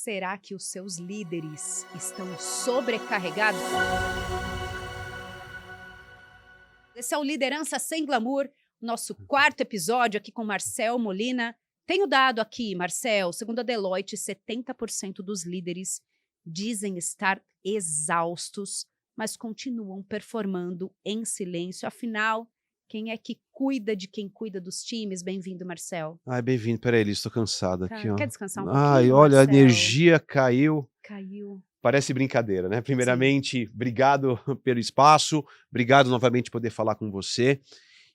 Será que os seus líderes estão sobrecarregados? Esse é o Liderança Sem Glamour, nosso quarto episódio aqui com Marcel Molina. Tenho dado aqui, Marcel, segundo a Deloitte, 70% dos líderes dizem estar exaustos, mas continuam performando em silêncio. Afinal, quem é que cuida de quem cuida dos times? Bem-vindo, Marcel. Ai, bem-vindo. Espera aí, estou cansado aqui, ó. Quer descansar um Ai, pouquinho, olha, a Marcel? energia caiu. Caiu. Parece brincadeira, né? Primeiramente, obrigado pelo espaço, obrigado novamente por poder falar com você.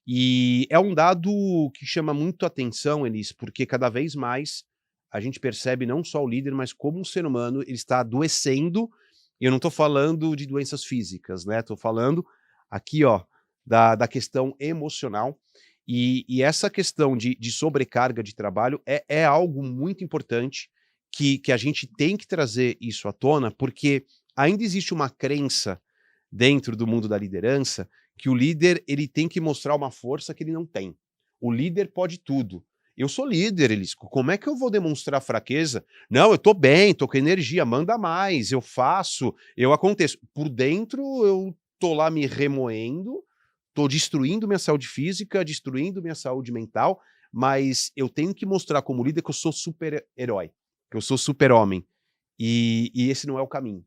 E é um dado que chama muito atenção, Elis, porque cada vez mais a gente percebe não só o líder, mas como um ser humano ele está adoecendo. E eu não estou falando de doenças físicas, né? Estou falando aqui, ó, da questão emocional. E essa questão de sobrecarga de trabalho é algo muito importante que a gente tem que trazer isso à tona, porque ainda existe uma crença dentro do mundo da liderança que o líder ele tem que mostrar uma força que ele não tem. O líder pode tudo. Eu sou líder, Elis. Como é que eu vou demonstrar fraqueza? Não, eu tô bem, tô com energia, manda mais, eu faço, eu aconteço. Por dentro eu tô lá me remoendo, tô destruindo minha saúde física, destruindo minha saúde mental, mas eu tenho que mostrar como líder que eu sou super-herói, que eu sou super-homem. E esse não é o caminho.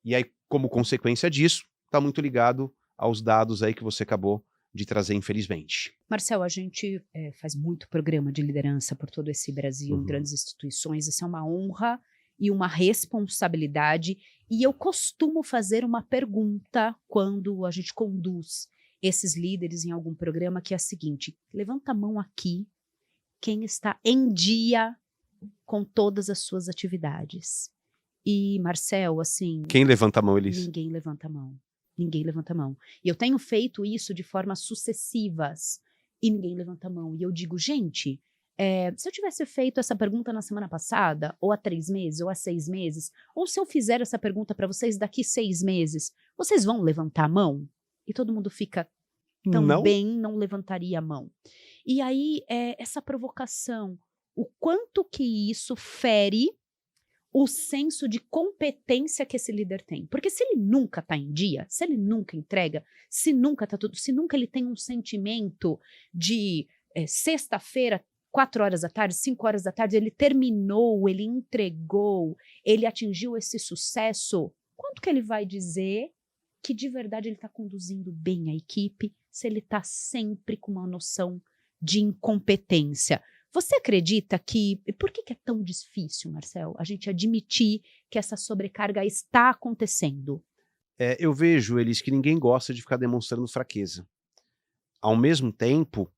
E aí, como consequência disso, está muito ligado aos dados aí que você acabou de trazer, infelizmente. Marcel, a gente faz muito programa de liderança por todo esse Brasil, em grandes instituições. Isso é uma honra e uma responsabilidade. E eu costumo fazer uma pergunta quando a gente conduz esses líderes em algum programa, que é a seguinte: levanta a mão aqui quem está em dia com todas as suas atividades. E, Marcel, assim... Quem levanta a mão, Elis? Ninguém levanta a mão. Ninguém levanta a mão. E eu tenho feito isso de formas sucessivas e ninguém levanta a mão. E eu digo, gente, se eu tivesse feito essa pergunta na semana passada, ou há 3 meses, ou há 6 meses, ou se eu fizer essa pergunta para vocês daqui 6 meses, vocês vão levantar a mão? E todo mundo fica também não levantaria a mão. E aí, essa provocação, o quanto que isso fere o senso de competência que esse líder tem. Porque se ele nunca está em dia, se ele nunca entrega, se nunca ele tem um sentimento de sexta-feira, 4 horas da tarde, 5 horas da tarde, ele terminou, ele entregou, ele atingiu esse sucesso, quanto que ele vai dizer que de verdade ele está conduzindo bem a equipe, se ele está sempre com uma noção de incompetência? Você acredita que... Por que é tão difícil, Marcel, a gente admitir que essa sobrecarga está acontecendo? Eu vejo, Elis, que ninguém gosta de ficar demonstrando fraqueza. Ao mesmo tempo,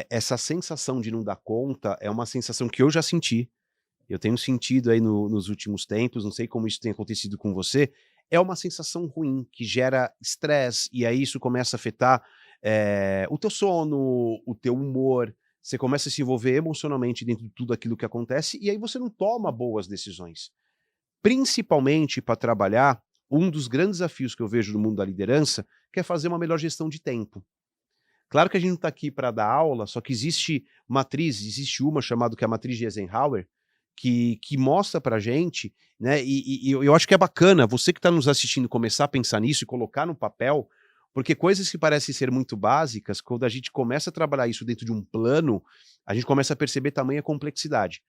essa sensação de não dar conta é uma sensação que eu já senti. Eu tenho sentido aí nos últimos tempos, não sei como isso tem acontecido com você, é uma sensação ruim, que gera estresse, e aí isso começa a afetar o teu sono, o teu humor, você começa a se envolver emocionalmente dentro de tudo aquilo que acontece, e aí você não toma boas decisões. Principalmente para trabalhar, um dos grandes desafios que eu vejo no mundo da liderança, que é fazer uma melhor gestão de tempo. Claro que a gente não está aqui para dar aula, só que existe uma chamada que é a matriz de Eisenhower, que mostra para a gente, né, e eu acho que é bacana você que está nos assistindo começar a pensar nisso e colocar no papel, porque coisas que parecem ser muito básicas, quando a gente começa a trabalhar isso dentro de um plano, a gente começa a perceber tamanha complexidade.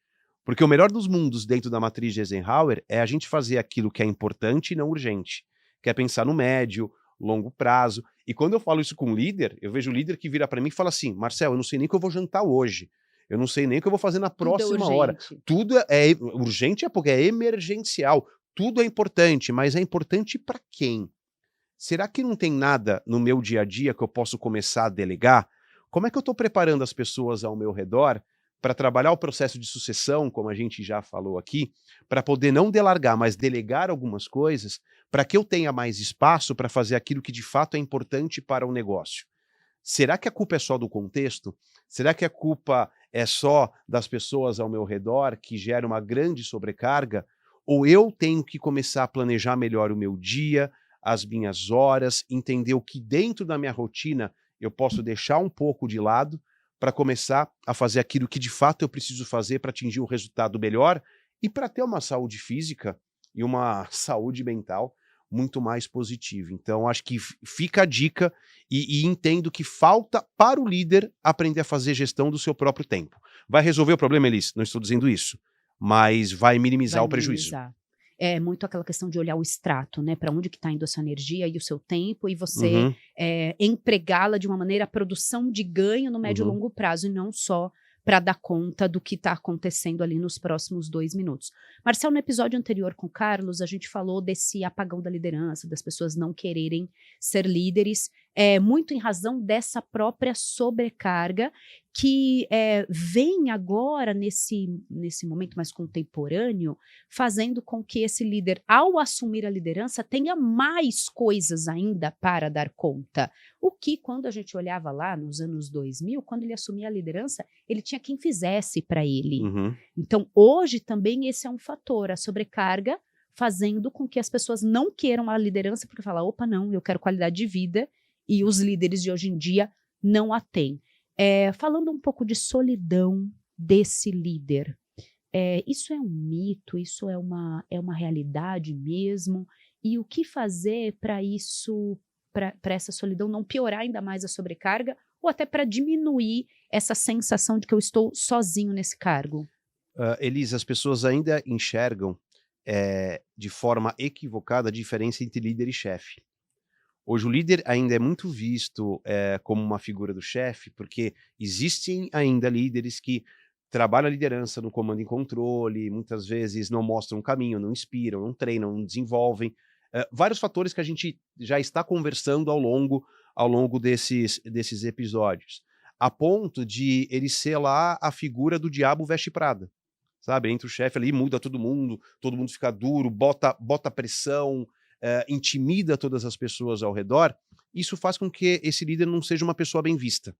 Porque o melhor dos mundos dentro da matriz de Eisenhower é a gente fazer aquilo que é importante e não urgente, que é pensar no médio, longo prazo. E quando eu falo isso com um líder, eu vejo o líder que vira para mim e fala assim: Marcel, eu não sei nem o que eu vou jantar hoje. Eu não sei nem o que eu vou fazer na próxima hora. Tudo é urgente, é porque é emergencial. Tudo é importante, mas é importante para quem? Será que não tem nada no meu dia a dia que eu posso começar a delegar? Como é que eu estou preparando as pessoas ao meu redor para trabalhar o processo de sucessão, como a gente já falou aqui, para poder não delargar, mas delegar algumas coisas, para que eu tenha mais espaço para fazer aquilo que de fato é importante para o negócio? Será que a culpa é só do contexto? Será que a culpa é só das pessoas ao meu redor, que gera uma grande sobrecarga? Ou eu tenho que começar a planejar melhor o meu dia, as minhas horas, entender o que dentro da minha rotina eu posso deixar um pouco de lado para começar a fazer aquilo que de fato eu preciso fazer para atingir um resultado melhor e para ter uma saúde física e uma saúde mental muito mais positiva. Então, acho que fica a dica e entendo que falta para o líder aprender a fazer gestão do seu próprio tempo. Vai resolver o problema, Elis? Não estou dizendo isso, mas vai minimizar Vai o prejuízo. minimizar. É muito aquela questão de olhar o extrato, né? Para onde que está indo a sua energia e o seu tempo, e você Uhum, empregá-la de uma maneira a produção de ganho no médio e uhum. longo prazo, e não só para dar conta do que está acontecendo ali nos próximos 2 minutos. Marcel, no episódio anterior com o Carlos, a gente falou desse apagão da liderança, das pessoas não quererem ser líderes, muito em razão dessa própria sobrecarga que vem agora nesse momento mais contemporâneo, fazendo com que esse líder, ao assumir a liderança, tenha mais coisas ainda para dar conta. O que, quando a gente olhava lá nos anos 2000, quando ele assumia a liderança, ele tinha quem fizesse para ele. Uhum. Então, hoje também esse é um fator, a sobrecarga, fazendo com que as pessoas não queiram a liderança, porque falam, opa, não, eu quero qualidade de vida, e os líderes de hoje em dia não a têm. Falando um pouco de solidão desse líder, isso é um mito, isso é uma realidade mesmo, e o que fazer para isso, para essa solidão não piorar ainda mais a sobrecarga, ou até para diminuir essa sensação de que eu estou sozinho nesse cargo? Elis, as pessoas ainda enxergam de forma equivocada a diferença entre líder e chefe. Hoje o líder ainda é muito visto como uma figura do chefe, porque existem ainda líderes que trabalham a liderança no comando e controle, muitas vezes não mostram o caminho, não inspiram, não treinam, não desenvolvem. Vários fatores que a gente já está conversando ao longo desses episódios. A ponto de ele ser lá a figura do diabo veste Prada. Sabe, entra o chefe ali, muda todo mundo fica duro, bota pressão, intimida todas as pessoas ao redor. Isso faz com que esse líder não seja uma pessoa bem vista.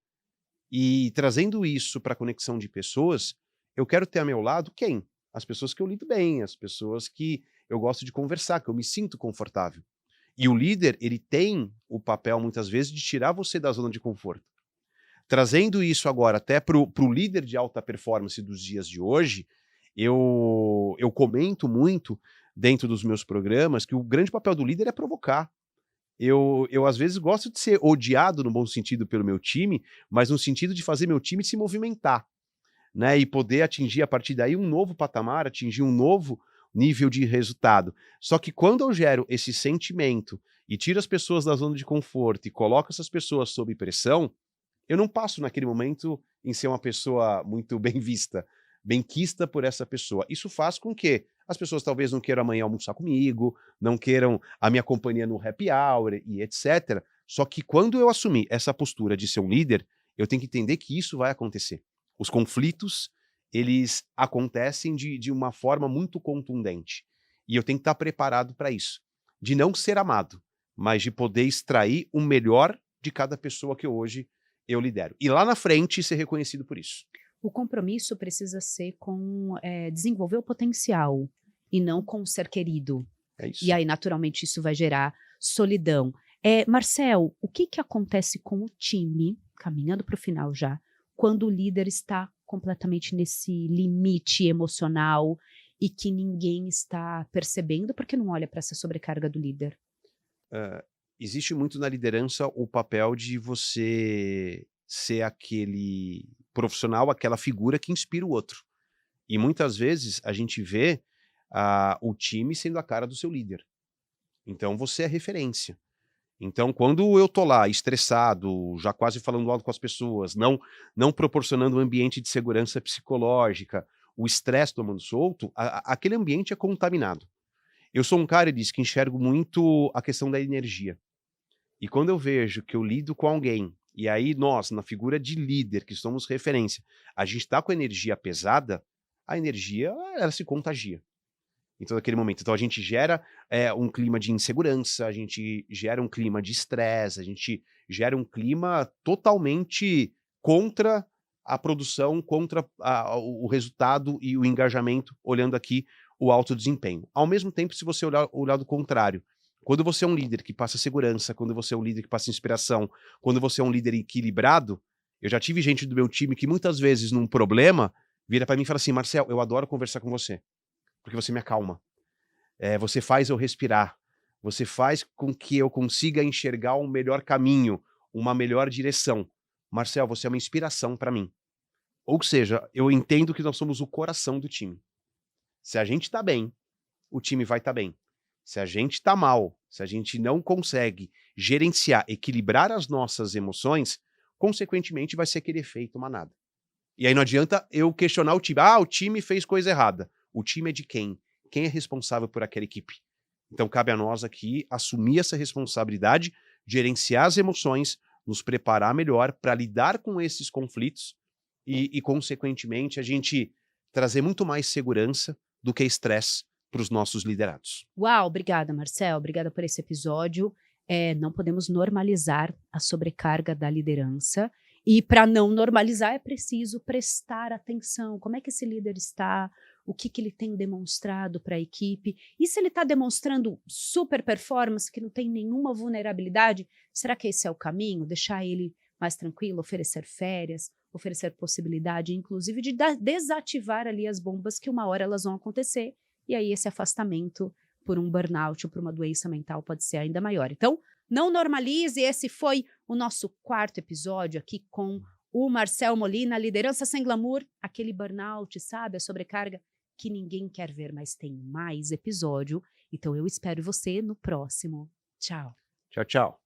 E trazendo isso para a conexão de pessoas, eu quero ter a meu lado quem? As pessoas que eu lido bem, as pessoas que eu gosto de conversar, que eu me sinto confortável. E o líder, ele tem o papel, muitas vezes, de tirar você da zona de conforto. Trazendo isso agora até para o líder de alta performance dos dias de hoje, eu comento muito dentro dos meus programas que o grande papel do líder é provocar. Eu às vezes gosto de ser odiado no bom sentido pelo meu time, mas no sentido de fazer meu time se movimentar, né? E poder atingir a partir daí um novo patamar, atingir um novo nível de resultado. Só que quando eu gero esse sentimento e tiro as pessoas da zona de conforto e coloco essas pessoas sob pressão, eu não passo naquele momento em ser uma pessoa muito bem vista, benquista por essa pessoa. Isso faz com que as pessoas talvez não queiram amanhã almoçar comigo, não queiram a minha companhia no happy hour e etc. Só que quando eu assumir essa postura de ser um líder, eu tenho que entender que isso vai acontecer. Os conflitos, eles acontecem de uma forma muito contundente. E eu tenho que estar preparado para isso. De não ser amado, mas de poder extrair o melhor de cada pessoa que hoje eu lidero. E lá na frente ser reconhecido por isso. O compromisso precisa ser com desenvolver o potencial e não com o ser querido. É isso. E aí, naturalmente, isso vai gerar solidão. Marcel, o que acontece com o time, caminhando para o final já, quando o líder está completamente nesse limite emocional e que ninguém está percebendo porque não olha para essa sobrecarga do líder? Existe muito na liderança o papel de você ser aquele profissional, aquela figura que inspira o outro. E muitas vezes a gente vê o time sendo a cara do seu líder. Então você é referência. Então, quando eu tô lá estressado, já quase falando alto com as pessoas, não proporcionando um ambiente de segurança psicológica, o estresse tomando solto, aquele ambiente é contaminado. Eu sou um cara, que enxergo muito a questão da energia. E quando eu vejo que eu lido com alguém, e aí nós, na figura de líder, que somos referência, a gente está com energia pesada, a energia, ela se contagia. Então, naquele momento. Então, a gente gera um clima de insegurança, a gente gera um clima de estresse, a gente gera um clima totalmente contra a produção, contra o resultado e o engajamento, olhando aqui o alto desempenho. Ao mesmo tempo, se você olhar o lado contrário, quando você é um líder que passa segurança, quando você é um líder que passa inspiração, quando você é um líder equilibrado, eu já tive gente do meu time que muitas vezes, num problema, vira para mim e fala assim, Marcel, eu adoro conversar com você. porque você me acalma. Você faz eu respirar. Você faz com que eu consiga enxergar um melhor caminho, uma melhor direção. Marcel, você é uma inspiração para mim. Ou seja, eu entendo que nós somos o coração do time. Se a gente tá bem, o time vai estar bem. Se a gente tá mal, se a gente não consegue gerenciar, equilibrar as nossas emoções, consequentemente vai ser aquele efeito manada. E aí não adianta eu questionar o time. Ah, o time fez coisa errada. O time é de quem? Quem é responsável por aquela equipe? Então cabe a nós aqui assumir essa responsabilidade, gerenciar as emoções, nos preparar melhor para lidar com esses conflitos e, consequentemente, a gente trazer muito mais segurança do que estresse para os nossos liderados. Uau, obrigada, Marcel. Obrigada por esse episódio. Não podemos normalizar a sobrecarga da liderança. E para não normalizar, é preciso prestar atenção. Como é que esse líder está? O que ele tem demonstrado para a equipe? E se ele está demonstrando super performance, que não tem nenhuma vulnerabilidade, será que esse é o caminho? Deixar ele mais tranquilo, oferecer férias, oferecer possibilidade, inclusive, de desativar ali as bombas que uma hora elas vão acontecer. E aí esse afastamento por um burnout ou por uma doença mental pode ser ainda maior. Então, não normalize. Esse foi o nosso 4º episódio aqui com o Marcel Molina, Liderança Sem Glamour, aquele burnout, sabe? A sobrecarga que ninguém quer ver, mas tem mais episódio. Então eu espero você no próximo. Tchau. Tchau, tchau.